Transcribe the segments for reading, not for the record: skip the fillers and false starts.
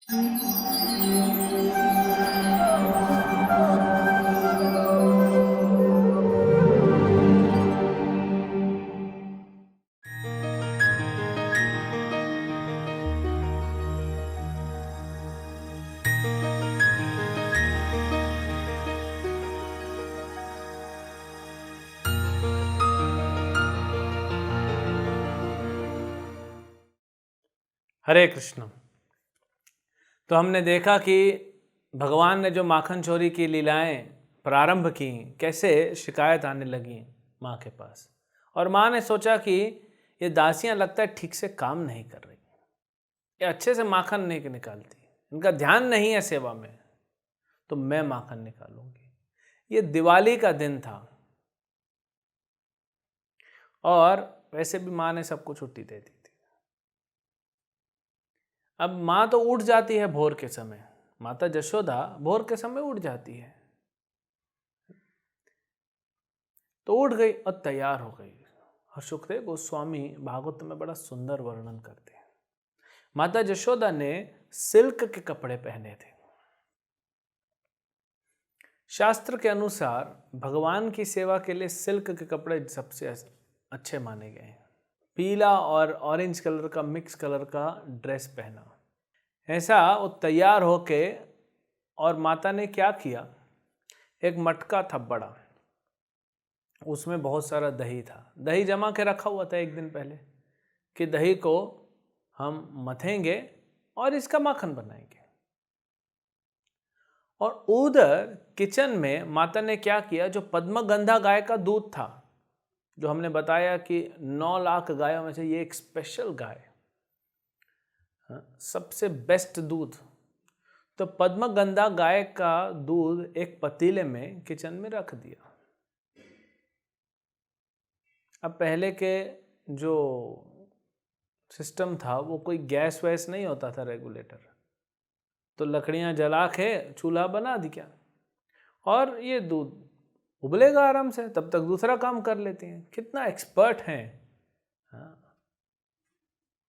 हरे कृष्ण। तो हमने देखा कि भगवान ने जो माखन चोरी की लीलाएं प्रारंभ की, कैसे शिकायत आने लगी माँ के पास, और माँ ने सोचा कि ये दासियां लगता है ठीक से काम नहीं कर रही, ये अच्छे से माखन नहीं निकालती, इनका ध्यान नहीं है सेवा में, तो मैं माखन निकालूंगी। ये दिवाली का दिन था और वैसे भी माँ ने सबको छुट्टी दे दी थी। अब माँ तो उठ जाती है भोर के समय, माता जशोदा भोर के समय उठ जाती है, तो उठ गई और तैयार हो गई। और सुखदेव गोस्वामी भागवत में बड़ा सुंदर वर्णन करते हैं। माता जशोदा ने सिल्क के कपड़े पहने थे। शास्त्र के अनुसार भगवान की सेवा के लिए सिल्क के कपड़े सबसे अच्छे माने गए हैं। पीला और ऑरेंज कलर का मिक्स कलर का ड्रेस पहना, ऐसा वो तैयार होके, और माता ने क्या किया, एक मटका था बड़ा, उसमें बहुत सारा दही था, दही जमा के रखा हुआ था एक दिन पहले कि दही को हम मथेंगे और इसका माखन बनाएंगे। और उधर किचन में माता ने क्या किया, जो पद्मगंधा गाय का दूध था, जो हमने बताया कि 9 लाख गायों में से ये एक स्पेशल गाय, सबसे बेस्ट दूध, तो पद्मगंधा गाय का दूध एक पतीले में किचन में रख दिया। अब पहले के जो सिस्टम था वो कोई गैस वैस नहीं होता था रेगुलेटर, तो लकड़ियां जला के चूल्हा बना दी क्या, और ये दूध उबलेगा आराम से, तब तक दूसरा काम कर लेती हैं। कितना एक्सपर्ट हैं, हाँ,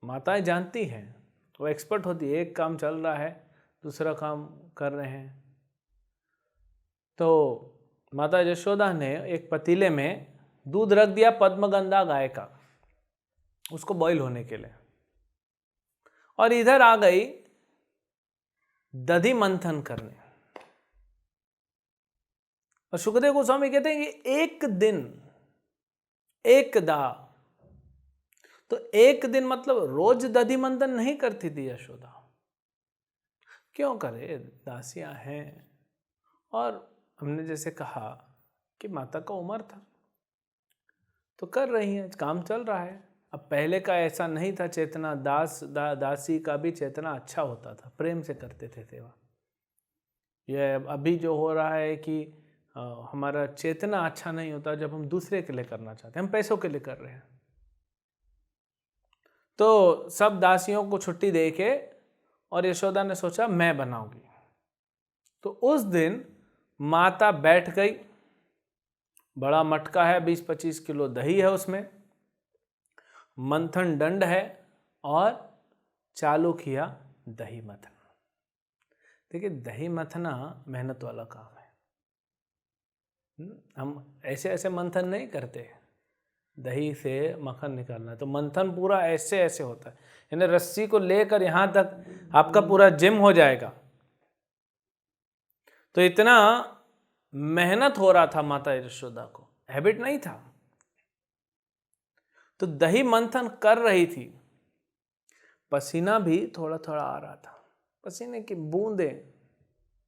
माताएं जानती हैं, वो एक्सपर्ट होती है, एक काम चल रहा है दूसरा काम कर रहे हैं। तो माता यशोदा ने एक पतीले में दूध रख दिया पद्मगंधा गाय का, उसको बॉईल होने के लिए, और इधर आ गई दधि मंथन करने। और सुखदेव गोस्वामी कहते हैं कि एक दिन एक दा, तो एक दिन मतलब रोज दधि मंथन नहीं करती थी यशोदा, क्यों करे, दासियां हैं, और हमने जैसे कहा कि माता का उम्र था तो कर रही हैं, काम चल रहा है। अब पहले का ऐसा नहीं था, चेतना दासी का भी चेतना अच्छा होता था, प्रेम से करते थे सेवा। यह अभी जो हो रहा है कि हमारा चेतना अच्छा नहीं होता जब हम दूसरे के लिए करना चाहते हैं, हम पैसों के लिए कर रहे हैं। तो सब दासियों को छुट्टी दे के, और यशोदा ने सोचा मैं बनाऊंगी। तो उस दिन माता बैठ गई, बड़ा मटका है, 20-25 किलो दही है उसमें, मंथन दंड है, और चालू किया दही मथना। देखिए दही मथना मेहनत वाला काम है, हम ऐसे ऐसे मंथन नहीं करते। दही से मक्खन निकालना है तो मंथन पूरा ऐसे ऐसे होता है, यानी रस्सी को लेकर यहां तक आपका पूरा जिम हो जाएगा। तो इतना मेहनत हो रहा था माता यशोदा को, हैबिट नहीं था। तो दही मंथन कर रही थी, पसीना भी थोड़ा थोड़ा आ रहा था, पसीने की बूंदें,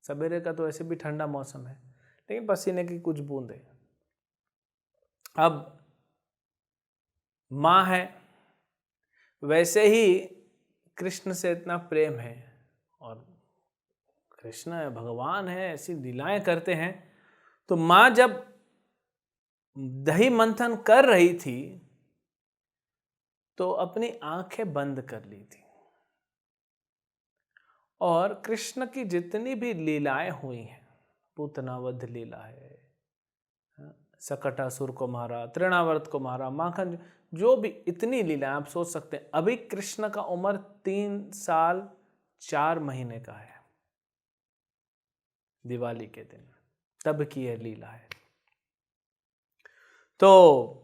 सवेरे का तो ऐसे भी ठंडा मौसम है, लेकिन पसीने की कुछ बूंदें। अब माँ है, वैसे ही कृष्ण से इतना प्रेम है, और कृष्ण है, भगवान है, ऐसी लीलाएं करते हैं। तो माँ जब दही मंथन कर रही थी तो अपनी आंखें बंद कर ली थी, और कृष्ण की जितनी भी लीलाएं हुई हैं, पूतनावध लीला है, सकटासुर को मारा, तृणावर्त को मारा, माखन, जो भी इतनी लीलाएं, आप सोच सकते हैं अभी कृष्ण का उम्र 3 साल 4 महीने का है, दिवाली के दिन, तब की यह लीला है। तो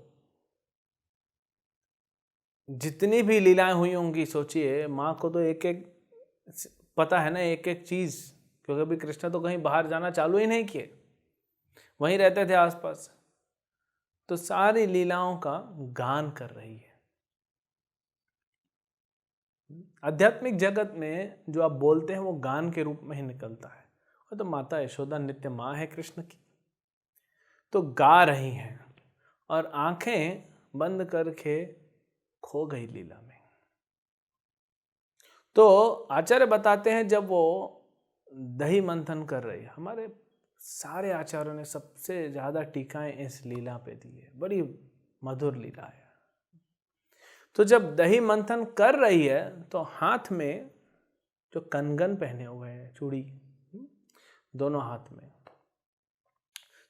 जितनी भी लीलाएं हुई होंगी, सोचिए माँ को तो एक एक पता है ना, एक एक चीज, क्योंकि अभी कृष्ण तो कहीं बाहर जाना चालू ही नहीं किए, वहीं रहते थे आसपास। तो सारी लीलाओं का गान कर रही है। आध्यात्मिक जगत में जो आप बोलते हैं वो गान के रूप में ही निकलता है। और तो माता यशोदा नित्य माँ है कृष्ण की, तो गा रही हैं और आंखें बंद करके खो गई लीला में। तो आचार्य बताते हैं जब वो दही मंथन कर रही है, हमारे सारे आचार्यों ने सबसे ज्यादा टीकाएं इस लीला पे दी है, बड़ी मधुर लीला है। तो जब दही मंथन कर रही है तो हाथ में जो कंगन पहने हुए हैं, चूड़ी दोनों हाथ में,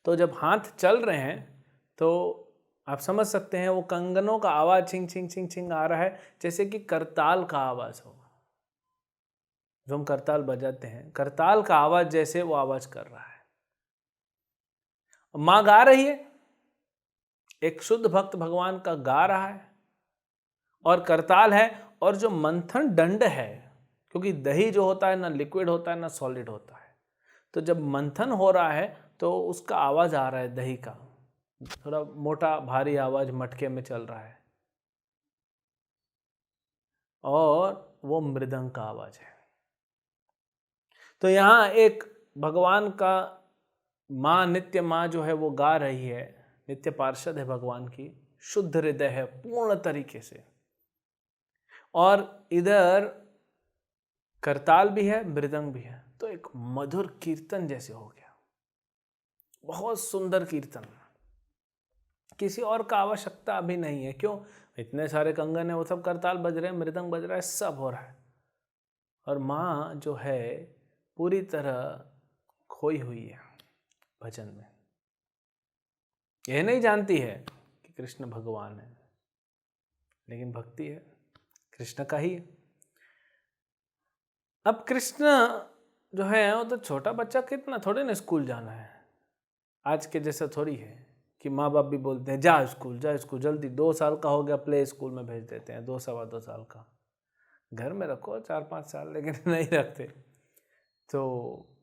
तो जब हाथ चल रहे हैं तो आप समझ सकते हैं वो कंगनों का आवाज छिंग छिंग छिंग छिंग आ रहा है, जैसे कि करताल का आवाज हो। जो हम करताल बजाते हैं, करताल का आवाज जैसे वो आवाज कर रहा है। मां गा रही है, एक शुद्ध भक्त भगवान का गा रहा है, और करताल है, और जो मंथन दंड है, क्योंकि दही जो होता है ना लिक्विड होता है ना सॉलिड होता है, तो जब मंथन हो रहा है तो उसका आवाज आ रहा है, दही का थोड़ा मोटा भारी आवाज मटके में चल रहा है, और वो मृदंग का आवाज है। तो यहां एक भगवान का माँ, नित्य माँ जो है वो गा रही है, नित्य पार्षद है भगवान की, शुद्ध हृदय है पूर्ण तरीके से, और इधर करताल भी है, मृदंग भी है, तो एक मधुर कीर्तन जैसे हो गया, बहुत सुंदर कीर्तन। किसी और का आवश्यकता अभी नहीं है, क्यों? इतने सारे कंगन है, वो सब करताल बज रहे हैं, मृदंग बज रहा है, सब हो रहा है, और माँ जो है पूरी तरह खोई हुई है भजन में। यह नहीं जानती है कि कृष्ण भगवान है, लेकिन भक्ति है कृष्ण का ही है। अब कृष्ण जो है वो तो छोटा बच्चा, कितना थोड़े ना स्कूल जाना है, आज के जैसा थोड़ी है कि माँ बाप भी बोलते हैं जा स्कूल जा स्कूल, जल्दी 2 साल का हो गया प्ले स्कूल में भेज देते हैं, 2 सवा 2 साल का, घर में रखो 4-5 साल, लेकिन नहीं रखते, तो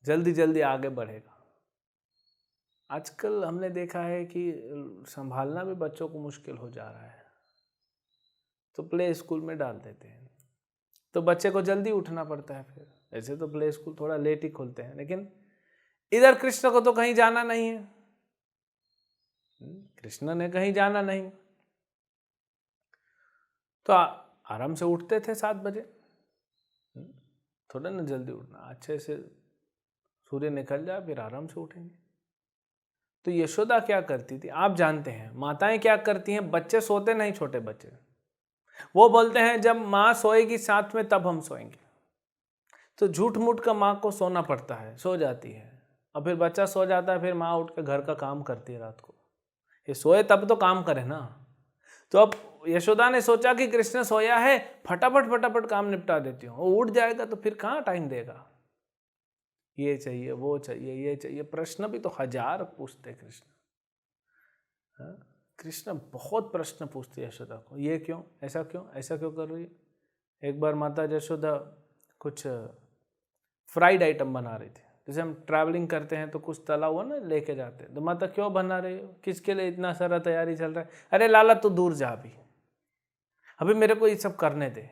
जल्दी जल्दी आगे बढ़ेगा। आजकल हमने देखा है कि संभालना भी बच्चों को मुश्किल हो जा रहा है, तो प्ले स्कूल में डाल देते हैं, तो बच्चे को जल्दी उठना पड़ता है। फिर ऐसे तो प्ले स्कूल थोड़ा लेट ही खुलते हैं, लेकिन इधर कृष्ण को तो कहीं जाना नहीं है, कृष्ण ने कहीं जाना नहीं, तो आराम से उठते थे 7 बजे, थोड़ा ना जल्दी उठना, अच्छे से सूर्य निकल जाए फिर आराम से उठेंगे। तो यशोदा क्या करती थी, आप जानते हैं माताएं क्या करती हैं, बच्चे सोते नहीं, छोटे बच्चे, वो बोलते हैं जब माँ सोएगी साथ में तब हम सोएंगे, तो झूठ मूठ का माँ को सोना पड़ता है, सो जाती है, और फिर बच्चा सो जाता है, फिर माँ उठ के घर का काम करती है रात को, ये सोए तब तो काम करे ना। तो अब यशोदा ने सोचा कि कृष्ण सोया है, फटाफट फटाफट काम निपटा देती हूँ, वो उठ जाएगा तो फिर कहाँ टाइम देगा, ये चाहिए वो चाहिए ये चाहिए, प्रश्न भी तो 1000 पूछते कृष्ण। कृष्ण बहुत प्रश्न पूछते यशोदा को, ये क्यों, ऐसा क्यों, ऐसा क्यों कर रही है। एक बार माता यशोदा कुछ फ्राइड आइटम बना रही थी, जैसे हम ट्रैवलिंग करते हैं तो कुछ तला हुआ ना लेके जाते हैं, तो माता क्यों बना रही हो, किसके लिए इतना सारा तैयारी चल रहा है, अरे लाला तू दूर जा, अभी मेरे को ये सब करने दे।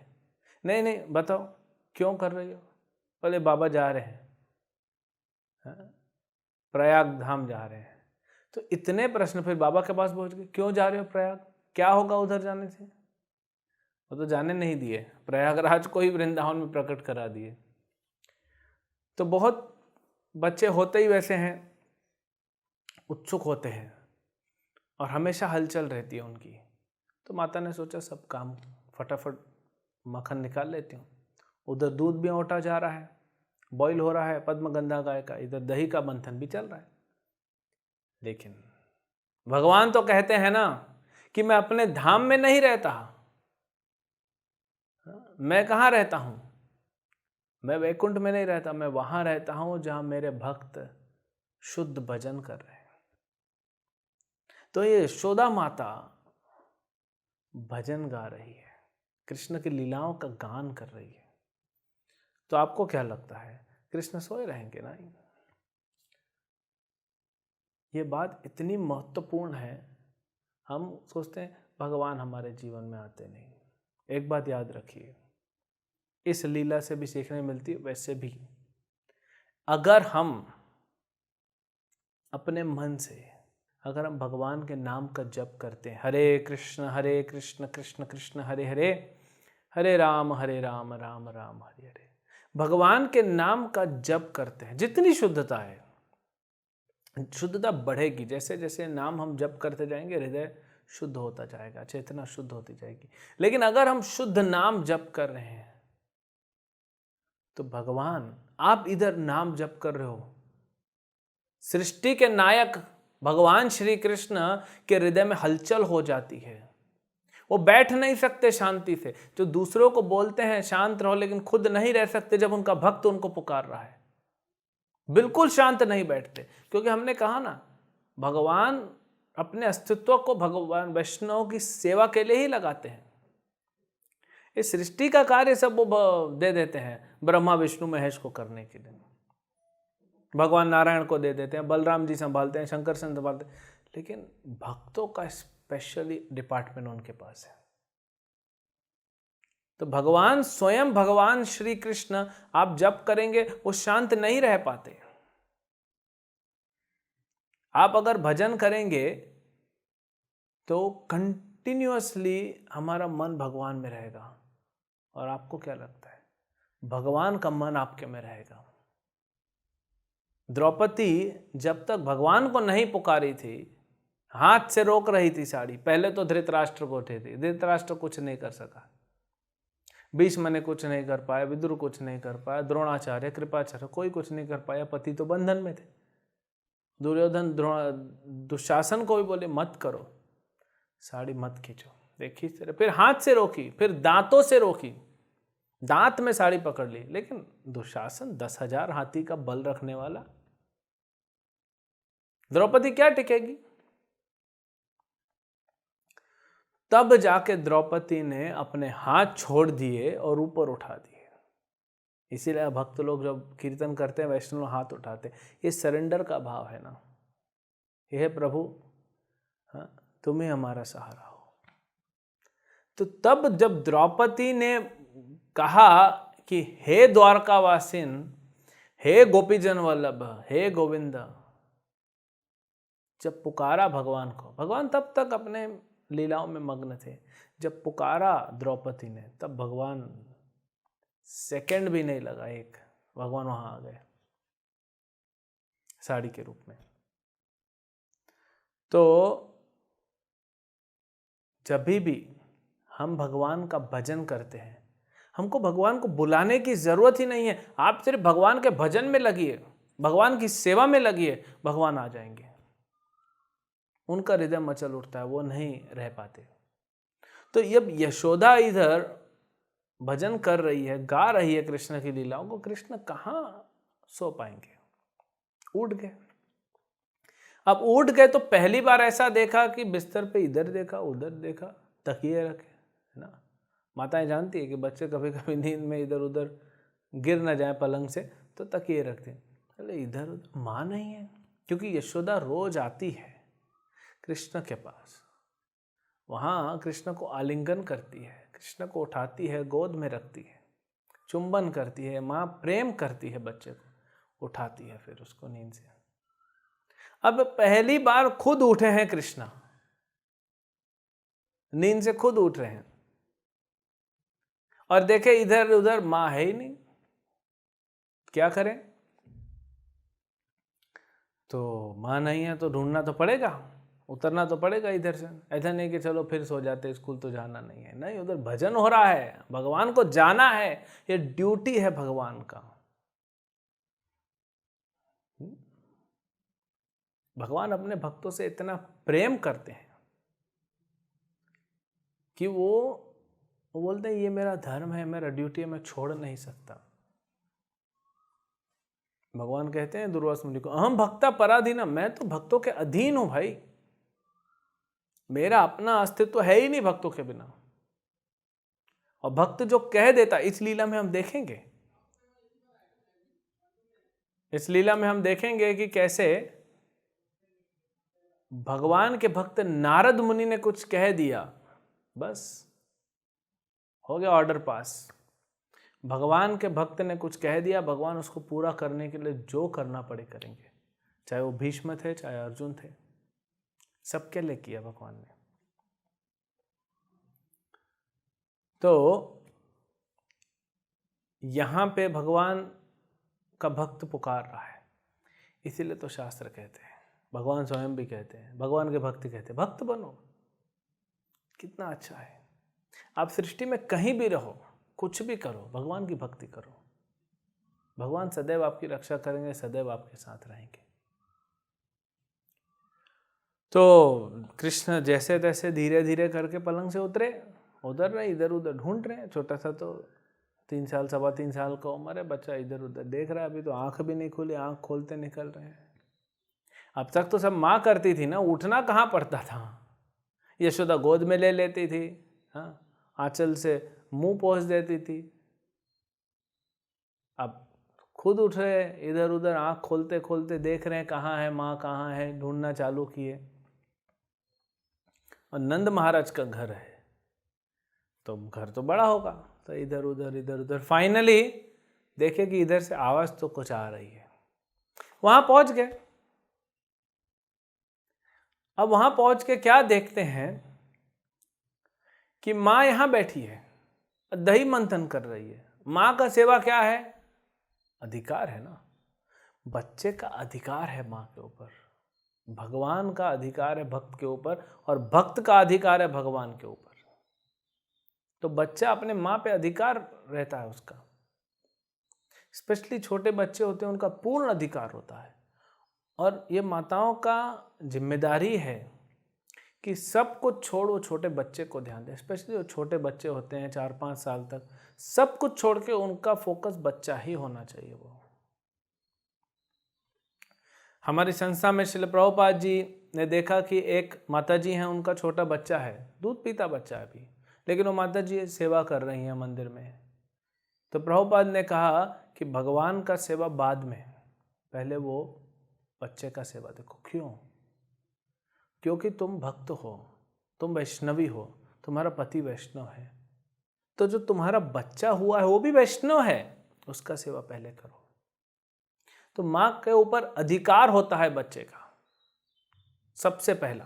नहीं नहीं बताओ क्यों कर रही हो, बोले बाबा जा रहे हैं, प्रयाग धाम जा रहे हैं। तो इतने प्रश्न, फिर बाबा के पास पहुंच गए, क्यों जा रहे हो प्रयाग, क्या होगा उधर जाने से, वो तो जाने नहीं दिए, प्रयागराज को ही वृंदावन में प्रकट करा दिए। तो बहुत बच्चे होते ही वैसे हैं, उत्सुक होते हैं और हमेशा हलचल रहती है उनकी। तो माता ने सोचा सब काम फटाफट मक्खन निकाल लेती हूँ, उधर दूध भी औटा जा रहा है, बॉईल हो रहा है पद्मगंधा गाय का, इधर दही का मंथन भी चल रहा है। लेकिन भगवान तो कहते हैं ना कि मैं अपने धाम में नहीं रहता, मैं कहाँ रहता हूँ, मैं वैकुंठ में नहीं रहता, मैं वहां रहता हूं जहां मेरे भक्त शुद्ध भजन कर रहे हैं। तो ये यशोदा माता भजन गा रही है, कृष्ण की लीलाओं का गान कर रही है। तो आपको क्या लगता है, कृष्ण सोए रहेंगे? नहीं। ये बात इतनी महत्वपूर्ण है, हम सोचते हैं भगवान हमारे जीवन में आते नहीं। एक बात याद रखिए, इस लीला से भी सीखने मिलती है, वैसे भी अगर हम अपने मन से अगर हम भगवान के नाम का जप करते हैं, हरे कृष्ण कृष्ण कृष्ण हरे हरे, हरे राम राम राम हरे हरे, भगवान के नाम का जप करते हैं, जितनी शुद्धता है, शुद्धता बढ़ेगी। जैसे जैसे नाम हम जप करते जाएंगे, हृदय शुद्ध होता जाएगा, चेतना शुद्ध होती जाएगी। लेकिन अगर हम शुद्ध नाम जप कर रहे हैं तो भगवान, आप इधर नाम जप कर रहे हो, सृष्टि के नायक भगवान श्री कृष्ण के हृदय में हलचल हो जाती है। वो बैठ नहीं सकते शांति से। जो दूसरों को बोलते हैं शांत रहो, लेकिन खुद नहीं रह सकते जब उनका भक्त उनको पुकार रहा है। बिल्कुल शांत नहीं बैठते, क्योंकि हमने कहा ना, भगवान अपने अस्तित्व को भगवान वैष्णव की सेवा के लिए ही लगाते हैं। इस सृष्टि का कार्य सब वो दे देते हैं ब्रह्मा विष्णु महेश को करने के लिए, भगवान नारायण को दे देते हैं, बलराम जी संभालते हैं, शंकर संभालते हैं, लेकिन भक्तों का स्पेशली डिपार्टमेंट उनके पास है। तो भगवान स्वयं, भगवान श्री कृष्ण आप जप करेंगे, वो शांत नहीं रह पाते। आप अगर भजन करेंगे तो कंटिन्यूअसली हमारा मन भगवान में रहेगा। और आपको क्या लगता है, भगवान का मन आपके में रहेगा। द्रौपदी जब तक भगवान को नहीं पुकारी थी, हाथ से रोक रही थी साड़ी, पहले तो धृतराष्ट्र को उठे थी, धृतराष्ट्र कुछ नहीं कर सका, भीष्म ने कुछ नहीं कर पाया, विदुर कुछ नहीं कर पाया, द्रोणाचार्य कृपाचार्य कोई कुछ नहीं कर पाया, पति तो बंधन में थे। दुर्योधन दुशासन को भी बोले मत करो, साड़ी मत खींचो, देखी, फिर हाथ से रोकी, फिर दांतों से रोकी, दांत में साड़ी पकड़ ली। लेकिन दुशासन 10,000 हाथी का बल रखने वाला, द्रौपदी क्या टिकेगी? तब जाके द्रौपदी ने अपने हाथ छोड़ दिए और ऊपर उठा दिए। इसीलिए भक्त लोग जब कीर्तन करते हैं, वैष्णव हाथ उठाते, ये सरेंडर का भाव है ना, यह प्रभु तुम ही हमारा सहारा हो। तो तब जब द्रौपदी ने कहा कि हे द्वारकावासिन, हे गोपीजन वल्लभ, हे गोविंद, जब पुकारा भगवान को, भगवान तब तक अपने लीलाओं में मग्न थे, जब पुकारा द्रौपदी ने, तब भगवान सेकंड भी नहीं लगा, एक भगवान वहां आ गए साड़ी के रूप में। तो जब भी हम भगवान का भजन करते हैं, हमको भगवान को बुलाने की जरूरत ही नहीं है। आप सिर्फ भगवान के भजन में लगिए, भगवान की सेवा में लगिए, भगवान आ जाएंगे। उनका हृदय मचल उठता है, वो नहीं रह पाते। तो जब यशोदा इधर भजन कर रही है, गा रही है कृष्ण की लीलाओं को, कृष्ण कहाँ सो पाएंगे? उठ गए। अब उठ गए तो पहली बार ऐसा देखा कि बिस्तर पे इधर देखा उधर देखा, तकिए रखे, है ना। माताएं जानती है कि बच्चे कभी कभी नींद में इधर उधर गिर ना जाए पलंग से, तो तकिए रखते हैं। अरे इधर उधर माँ नहीं है, क्योंकि यशोदा रोज आती है कृष्ण के पास, वहाँ कृष्ण को आलिंगन करती है, कृष्ण को उठाती है, गोद में रखती है, चुंबन करती है, माँ प्रेम करती है बच्चे को, उठाती है फिर उसको नींद से। अब पहली बार खुद उठे हैं कृष्ण, नींद से खुद उठ रहे हैं, और देखे इधर उधर माँ है ही नहीं, क्या करें? तो माँ नहीं है तो ढूंढना तो पड़ेगा, उतरना तो पड़ेगा इधर से। ऐसा नहीं कि चलो फिर सो जाते, स्कूल तो जाना नहीं है, नहीं, उधर भजन हो रहा है, भगवान को जाना है, ये ड्यूटी है भगवान का। भगवान अपने भक्तों से इतना प्रेम करते हैं कि वो बोलते हैं ये मेरा धर्म है, मेरा ड्यूटी है, मैं छोड़ नहीं सकता। भगवान कहते हैं दुर्वास मुनि को, अहम भक्ता पराधीनम, मैं तो भक्तों के अधीन हूं भाई, मेरा अपना अस्तित्व है ही नहीं भक्तों के बिना। और भक्त जो कह देता, इस लीला में हम देखेंगे, इस लीला में हम देखेंगे कि कैसे भगवान के भक्त नारद मुनि ने कुछ कह दिया, बस हो गया ऑर्डर पास। भगवान के भक्त ने कुछ कह दिया, भगवान उसको पूरा करने के लिए जो करना पड़े करेंगे, चाहे वो भीष्म थे चाहे अर्जुन थे, सबके लिए किया भगवान ने। तो यहां पे भगवान का भक्त पुकार रहा है, इसीलिए तो शास्त्र कहते हैं, भगवान स्वयं भी कहते हैं, भगवान के भक्त कहते हैं भक्त बनो। कितना अच्छा है, आप सृष्टि में कहीं भी रहो, कुछ भी करो, भगवान की भक्ति करो, भगवान सदैव आपकी रक्षा करेंगे, सदैव आपके साथ रहेंगे। तो कृष्ण जैसे तैसे धीरे धीरे करके पलंग से उतरे, उधर रहे, इधर उधर ढूंढ रहे हैं। छोटा सा तो 3 साल 3.25 साल का उम्र है, बच्चा इधर उधर देख रहा है, अभी तो आंख भी नहीं खुली, आंख खोलते निकल रहे हैं। अब तक तो सब माँ करती थी ना, उठना कहाँ पड़ता था, यशोदा गोद में ले लेती थी, हाँ, आंचल से मुंह पोंछ देती थी। अब खुद उठ रहे, इधर उधर आंख खोलते खोलते देख रहे हैं कहाँ है माँ, कहाँ है, ढूंढना चालू किए। और नंद महाराज का घर है, तो घर तो बड़ा होगा, तो इधर उधर फाइनली देखे कि इधर से आवाज तो कुछ आ रही है, वहां पहुंच गए। अब वहां पहुंच के क्या देखते हैं कि माँ यहां बैठी है, दही मंथन कर रही है। माँ का सेवा क्या है, अधिकार है ना, बच्चे का अधिकार है माँ के ऊपर, भगवान का अधिकार है भक्त के ऊपर, और भक्त का अधिकार है भगवान के ऊपर। तो बच्चा अपने माँ पे अधिकार रहता है उसका, स्पेशली छोटे बच्चे होते हैं, उनका पूर्ण अधिकार होता है। और ये माताओं का जिम्मेदारी है कि सब कुछ छोड़ वो छोटे बच्चे को ध्यान दें, स्पेशली जो छोटे बच्चे होते हैं 4-5 साल तक, सब कुछ छोड़ के उनका फोकस बच्चा ही होना चाहिए। वो हमारी संस्था में श्रील प्रभुपाद जी ने देखा कि एक माता जी हैं, उनका छोटा बच्चा है, दूध पीता बच्चा है अभी, लेकिन वो माता जी सेवा कर रही हैं मंदिर में। तो प्रभुपाद ने कहा कि भगवान का सेवा बाद में, पहले वो बच्चे का सेवा देखो। क्यों? क्योंकि तुम भक्त हो, तुम वैष्णवी हो, तुम्हारा पति वैष्णव है, तो जो तुम्हारा बच्चा हुआ है वो भी वैष्णव है, उसका सेवा पहले करो। तो माँ के ऊपर अधिकार होता है बच्चे का सबसे पहला।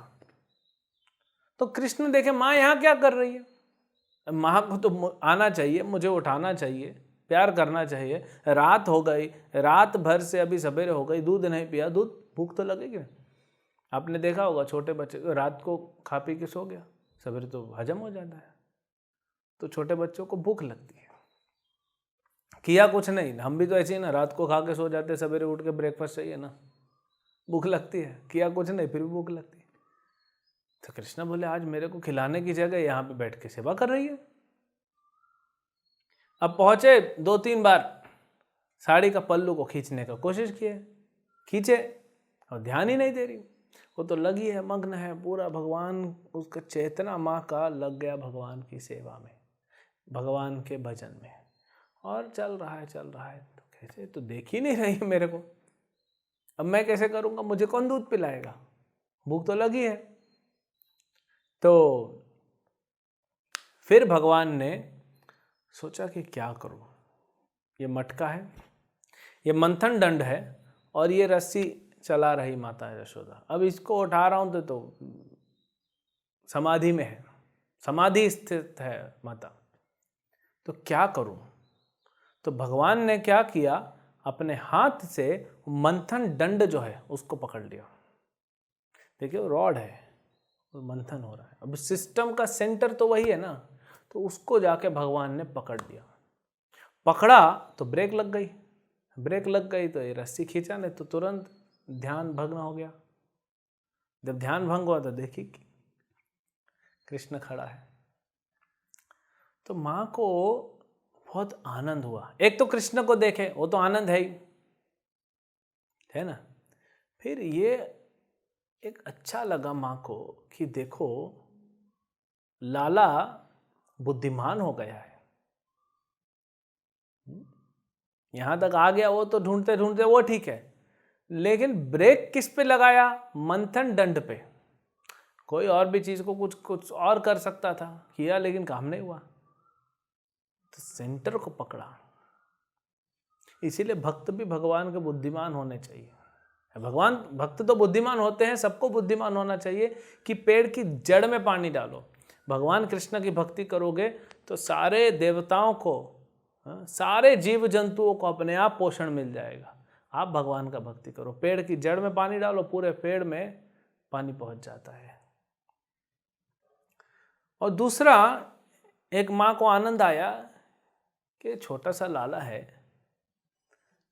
तो कृष्ण देखे माँ यहाँ क्या कर रही है, माँ को तो आना चाहिए, मुझे उठाना चाहिए, प्यार करना चाहिए, रात हो गई, रात भर से अभी सवेरे हो गई, दूध नहीं पिया, दूध भूख तो लगेगी ना। आपने देखा होगा छोटे बच्चे रात को खा पी के सो गया, सवेरे तो हजम हो जाता है, तो छोटे बच्चों को भूख लगती है। किया कुछ नहीं, हम भी तो ऐसे ही ना, रात को खा के सो जाते, सवेरे उठ के ब्रेकफास्ट चाहिए ना, भूख लगती है, किया कुछ नहीं फिर भी भूख लगती है। तो कृष्ण बोले आज मेरे को खिलाने की जगह यहाँ पे बैठ के सेवा कर रही है। अब पहुंचे 2-3 बार साड़ी का पल्लू को खींचने का कोशिश किए, खींचे और ध्यान ही नहीं दे रही, वो तो लगी है, मग्न है पूरा, भगवान उसका चेतना माँ का लग गया भगवान की सेवा में, भगवान के भजन में, और चल रहा है। तो कैसे, तो देख ही नहीं रही है मेरे को, अब मैं कैसे करूँगा, मुझे कौन दूध पिलाएगा, भूख तो लगी है। तो फिर भगवान ने सोचा कि क्या करूँ, ये मटका है, ये मंथन दंड है, और ये रस्सी चला रही माता यशोदा, अब इसको उठा रहा हूँ तो समाधि में है, समाधि स्थित है माता, तो क्या करूँ। तो भगवान ने क्या किया, अपने हाथ से मंथन दंड जो है उसको पकड़ लिया। देखिए रॉड है, वो मंथन हो रहा है, अब सिस्टम का सेंटर तो वही है ना, तो उसको जाके भगवान ने पकड़ लिया। पकड़ा तो ब्रेक लग गई, तो ये रस्सी खींचा नहीं तो तुरंत ध्यान भंग हो गया। जब ध्यान भंग हुआ तो देखी कृष्ण खड़ा है। तो माँ को बहुत आनंद हुआ, एक तो कृष्ण को देखे, वो तो आनंद है ही, है ना। फिर ये एक अच्छा लगा माँ को कि देखो लाला बुद्धिमान हो गया है, यहां तक आ गया। वो तो ढूंढते ढूंढते वो ठीक है, लेकिन ब्रेक किस पे लगाया? मंथन दंड पे। कोई और भी चीज को कुछ कुछ और कर सकता था, किया लेकिन काम नहीं हुआ, तो सेंटर को पकड़ा। इसीलिए भक्त भी भगवान के बुद्धिमान होने चाहिए। भगवान भक्त तो बुद्धिमान होते हैं, सबको बुद्धिमान होना चाहिए कि पेड़ की जड़ में पानी डालो। भगवान कृष्ण की भक्ति करोगे तो सारे देवताओं को, सारे जीव जंतुओं को अपने आप पोषण मिल जाएगा। आप भगवान का भक्ति करो, पेड़ की जड़ में पानी डालो, पूरे पेड़ में पानी पहुंच जाता है। और दूसरा, एक माँ को आनंद आया कि छोटा सा लाला है,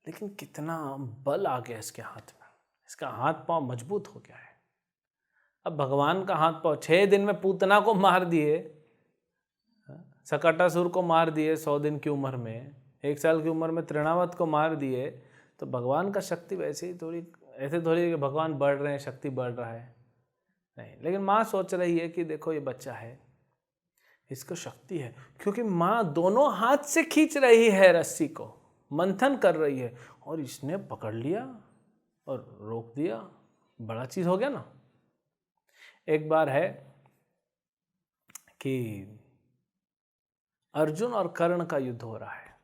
लेकिन कितना बल आ गया इसके हाथ में, इसका हाथ पांव मजबूत हो गया है। अब भगवान का हाथ पांव, 6 दिन में पूतना को मार दिए, सकटासुर को मार दिए 100 दिन की उम्र में, 1 साल की उम्र में तृणावत को मार दिए, तो भगवान का शक्ति वैसे ही थोड़ी, ऐसे थोड़ी कि भगवान बढ़ रहे हैं, शक्ति बढ़ रहा है, नहीं। लेकिन माँ सोच रही है कि देखो ये बच्चा है, इसको शक्ति है, क्योंकि माँ दोनों हाथ से खींच रही है रस्सी को, मंथन कर रही है, और इसने पकड़ लिया और रोक दिया। बड़ा चीज हो गया ना। एक बार है कि अर्जुन और कर्ण का युद्ध हो रहा है,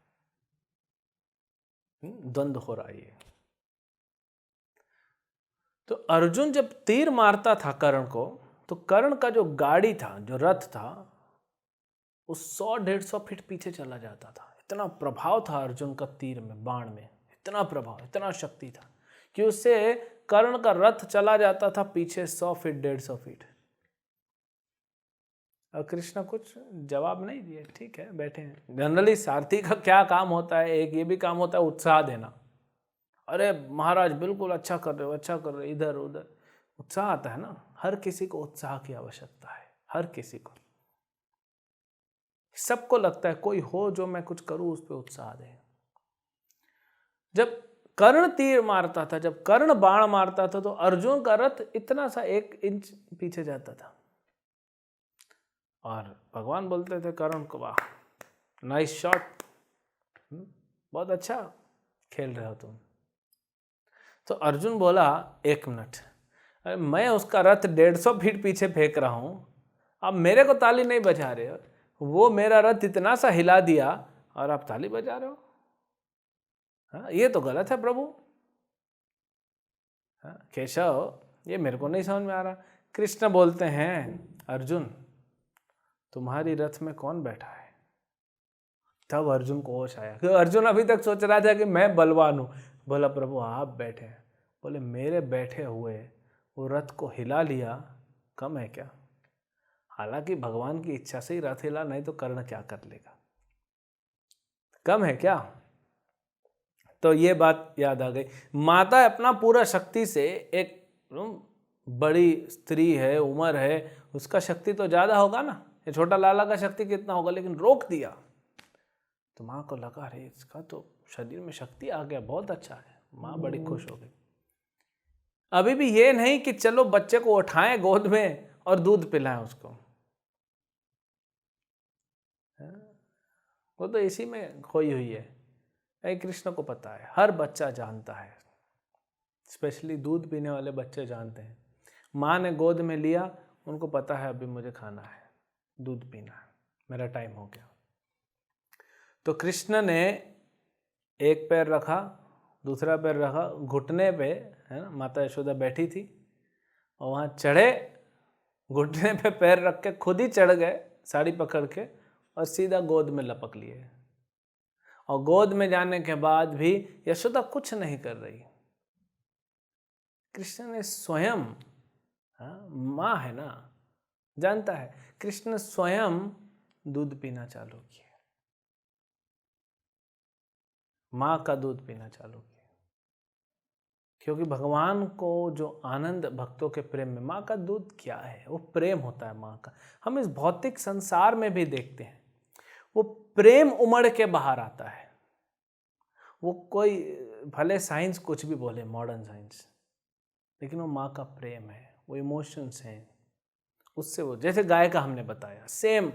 द्वंद्व हो रहा है। तो अर्जुन जब तीर मारता था कर्ण को, तो कर्ण का जो गाड़ी था, जो रथ था, वो 100-150 फीट पीछे चला जाता था। इतना प्रभाव था अर्जुन का तीर में, बाण में, इतना प्रभाव, इतना शक्ति था कि उससे कर्ण का रथ चला जाता था पीछे 100 फीट 150 फीट। और कृष्ण कुछ जवाब नहीं दिए, ठीक है बैठे हैं। जनरली सारथी का क्या काम होता है? एक ये भी काम होता है उत्साह देना, अरे महाराज बिल्कुल अच्छा कर रहे हो, अच्छा कर रहे हो, इधर उधर उत्साह आता है ना। हर किसी को उत्साह की आवश्यकता है, हर किसी को। सबको लगता है कोई हो जो मैं कुछ करूं उस पर उत्साह दे। जब कर्ण तीर मारता था, जब कर्ण बाण मारता था, तो अर्जुन का रथ इतना सा 1 इंच पीछे जाता था, और भगवान बोलते थे कर्ण को, वाह नाइस शॉट, बहुत अच्छा खेल रहे हो तुम। तो अर्जुन बोला 1 मिनट, अरे मैं उसका रथ 150 फीट पीछे फेंक रहा हूं, अब मेरे को ताली नहीं बजा रहे हो। वो मेरा रथ इतना सा हिला दिया और आप ताली बजा रहे हो? हाँ, ये तो गलत है प्रभु। हाँ, केशव ये मेरे को नहीं समझ में आ रहा। कृष्ण बोलते हैं अर्जुन तुम्हारी रथ में कौन बैठा है? तब अर्जुन को होश आया, क्योंकि अर्जुन अभी तक सोच रहा था कि मैं बलवान हूं। बोला प्रभु आप बैठे हैं। बोले मेरे बैठे हुए वो रथ को हिला लिया, कम है क्या? हालांकि भगवान की इच्छा से ही रथ हिला, नहीं तो कर्ण क्या कर लेगा, कम है क्या? तो ये बात याद आ गई। माता अपना पूरा शक्ति से, एक बड़ी स्त्री है, उम्र है, उसका शक्ति तो ज्यादा होगा ना, ये छोटा लाला का शक्ति कितना होगा, लेकिन रोक दिया। तो माँ को लगा अरे इसका तो शरीर में शक्ति आ गया, बहुत अच्छा है। माँ बड़ी खुश हो गई। अभी भी ये नहीं कि चलो बच्चे को उठाएं गोद में और दूध पिलाएं उसको, वो तो इसी में खोई हुई है। कृष्ण को पता है, हर बच्चा जानता है, स्पेशली दूध पीने वाले बच्चे जानते हैं। माँ ने गोद में लिया, उनको पता है अभी मुझे खाना है, दूध पीना है, मेरा टाइम हो गया। तो कृष्ण ने एक पैर रखा, दूसरा पैर रखा घुटने पे, है ना, माता यशोदा बैठी थी, और वहाँ चढ़े, घुटने पे पैर रख के खुद ही चढ़ गए साड़ी पकड़ के, और सीधा गोद में लपक लिए। और गोद में जाने के बाद भी यशोदा कुछ नहीं कर रही। कृष्ण ने स्वयं, माँ है ना, जानता है, कृष्ण स्वयं दूध पीना चालू किया, माँ का दूध पीना चालू किया। क्योंकि भगवान को जो आनंद भक्तों के प्रेम में, माँ का दूध क्या है, वो प्रेम होता है माँ का। हम इस भौतिक संसार में भी देखते हैं, वो प्रेम उमड़ के बाहर आता है। वो कोई भले साइंस कुछ भी बोले, मॉडर्न साइंस, लेकिन वो माँ का प्रेम है, वो इमोशंस हैं, उससे वो, जैसे गाय का हमने बताया, सेम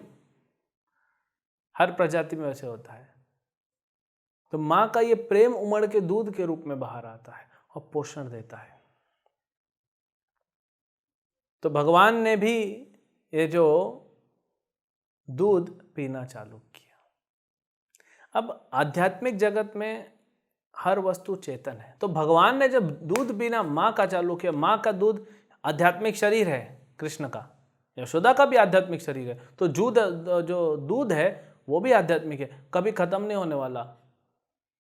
हर प्रजाति में वैसे होता है। तो माँ का ये प्रेम उमड़ के दूध के रूप में बाहर आता है और पोषण देता है। तो भगवान ने भी ये जो दूध पीना चालू किया। अब आध्यात्मिक जगत में हर वस्तु चेतन है, तो भगवान ने जब दूध पीना माँ का चालू किया, माँ का दूध आध्यात्मिक शरीर है कृष्ण का, यशोदा का भी आध्यात्मिक शरीर है, तो जो दूध है वो भी आध्यात्मिक है, कभी खत्म नहीं होने वाला।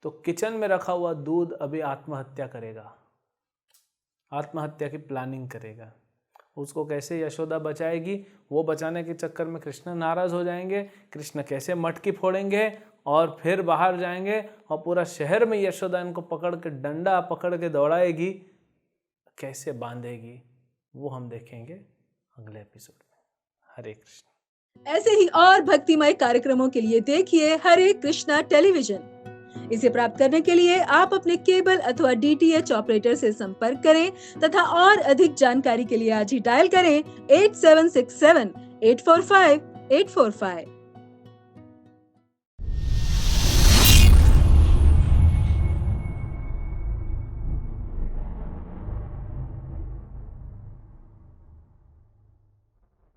तो किचन में रखा हुआ दूध अभी आत्महत्या करेगा, आत्महत्या की प्लानिंग करेगा। उसको कैसे यशोदा बचाएगी, वो बचाने के चक्कर में कृष्ण नाराज हो जाएंगे, कृष्ण कैसे मटकी फोड़ेंगे और फिर बाहर जाएंगे और पूरा शहर में यशोदा इनको पकड़ के, डंडा पकड़ के दौड़ाएगी, कैसे बांधेगी, वो हम देखेंगे अगले एपिसोड में। हरे कृष्ण। ऐसे ही और भक्तिमय कार्यक्रमों के लिए देखिए हरे कृष्णा टेलीविजन। इसे प्राप्त करने के लिए आप अपने केबल अथवा DTH ऑपरेटर से संपर्क करें तथा और अधिक जानकारी के लिए आज ही डायल करें 8767 845 845।